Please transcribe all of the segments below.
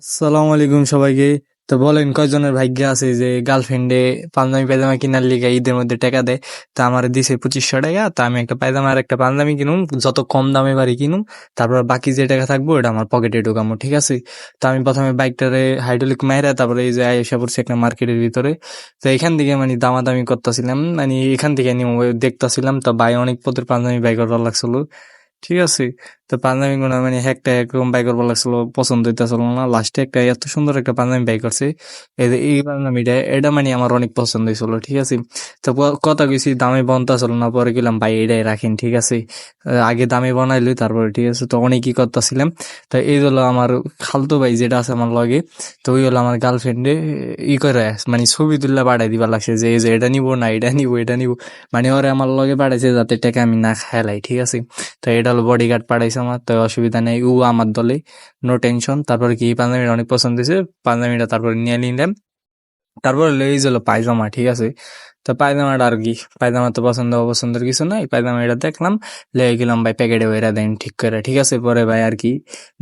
সালাম আলাইকুম সবাইকে। তো বলেন কয়জনের ভাগ্যে আছে যে গার্লফ্রেন্ডে পাঞ্জাবি পায়জামা কিনার লিগে ঈদের মধ্যে টাকা দেয়। তা আমার দিছে 2500 টাকা। তা আমি একটা পায়জামা আর একটা পাঞ্জাবি কিনুম, যত কম দামে বাড়ি কিনুম, তারপর বাকি যে টাকা থাকবো ওটা আমার পকেটে ঢোকামো, ঠিক আছে। তো আমি প্রথমে বাইকটারে হাইড্রোলিক মাইরা তারপরে এই যে এসে পড়ছি একটা মার্কেটের ভিতরে। তো এখান থেকে মানে দামাদামি করতেছিলাম, মানে এখান থেকে নিয়ে দেখতেছিলাম। তো ভাই অনেক পদের পাঞ্জাবি বাই করার লাগছিল, ঠিক আছে। তো পাঞ্জাবি গুলো মানে একটা একরকম বাই করবার লাগছিল, পছন্দ হইতেছিল না। লাস্টে একটা এত সুন্দর একটা পাঞ্জাবি বাই করছে। এই পাঞ্জাবিটা এটা মানে আমার অনেক পছন্দ হয়েছিল, ঠিক আছে। তো কথা কইছি দামে বনতা ছিল না, পরে গেলাম ভাই এটাই রাখেন, ঠিক আছে। আগে দামে বানাইলি তারপরে, ঠিক আছে। তো অনেকই করতেছিলাম। তো এই হলো আমার খালতো ভাই যেটা আছে আমার লগে। তো ওই হলো আমার গার্লফ্রেন্ডে ই করে মানে ছবি তুললে পাঠাই দিবার লাগছে যে এই যে এটা নিবো না, এটা নিবো, এটা নিবো। মানে ওরে আমার লগে পাঠাইছে যাতে টাকা আমি না খেলাই, ঠিক আছে। তো এটা হলো বডিগার্ড পাঠাইছে আমার, তো অসুবিধা নেই, ও আমার দলে, নো টেনশন। তারপর কি পাঞ্জাবিটা অনেক পছন্দ হয়েছে, পাঞ্জাবিটা তারপর নিয়ে নিলাম। তারপর লই গেল পায়জামা, ঠিক আছে। তো পায়জামাটা আর কি, পায়জামা তো পছন্দ অপছন্দের কিছু নাই, পায়জামা এটা দেখলাম, লেগে গেলাম ভাই প্যাকেটে ওইরা দেন ঠিক করে, ঠিক আছে। পরে ভাই আর কি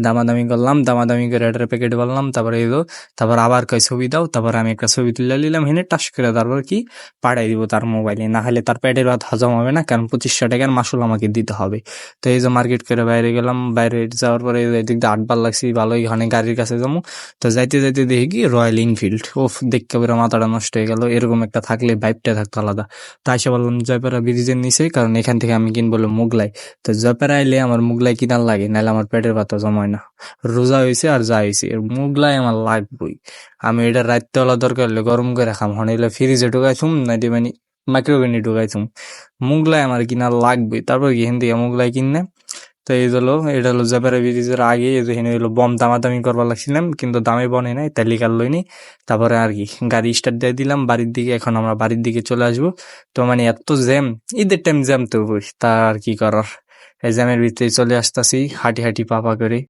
দামাদামি করলাম, দামাদামি করে এটার প্যাকেটে বললাম, তারপরে এলো। তারপর আবার কয় ছবি দাও, তারপর আমি একটা ছবি তুলে নিলাম হেনে টাস করে, তারপর কি পাঠাই দিব তার মোবাইলে, না হলে তার পেটের ভাত হজম হবে না, কারণ 2500 টাকার মাসুল আমাকে দিতে হবে। তো এই যে মার্কেট করে বাইরে গেলাম, বাইরে যাওয়ার পরে এদিক দিয়ে 8 বার লাগছি, ভালোই ঘনে গাড়ির কাছে যাবো। তো যাইতে যাইতে দেখি কি রয়্যাল এনফিল্ড, ওফ দেখতে পুরো মাথাটা নষ্ট হয়ে গেল, এরকম একটা থাকলে ভাইবটা থাকতো আলাদা। তাই এসে বললাম জয়পাড়া ব্রিজের নিচে, কারণ এখান থেকে আমি কিনবো হলো মুগলাই। তো জয়পাড়া আইলে আমার মুগলাই কিনার লাগে, নাহলে আমার পেটের ভাতও জমায় না। রোজা হয়েছে আর যা হয়েছে, মুগলাই আমার লাগবেই। আমি এটা রাত্রেবেলা দরকার হলে গরম করে খাম, হলে ফ্রিজে ঢুকাইছুম না মানে মাইক্রোওভেনে ঢুকাইছুম, মুগলাই আমার কিনা লাগবে। তারপর কি এখান থেকে মুগলাই কিনে, তো এই হলো, এটা হলো জেপারা ব্রিজের আগে, এখানে হলো বম দামাদামি করবার লাগছিলাম, কিন্তু দামে বনে নাই, তাই লিকার লইনি। তারপরে আর কি গাড়ি স্টার্ট দিয়ে দিলাম বাড়ির দিকে, এখন আমরা বাড়ির দিকে চলে আসবো। তো মানে এত জ্যাম, ঈদের টাইম জ্যাম তো বই, তা আর কি করার। এই জ্যামের ভিতরে চলে আসতেছি হাঁটি হাঁটি পাপা করে।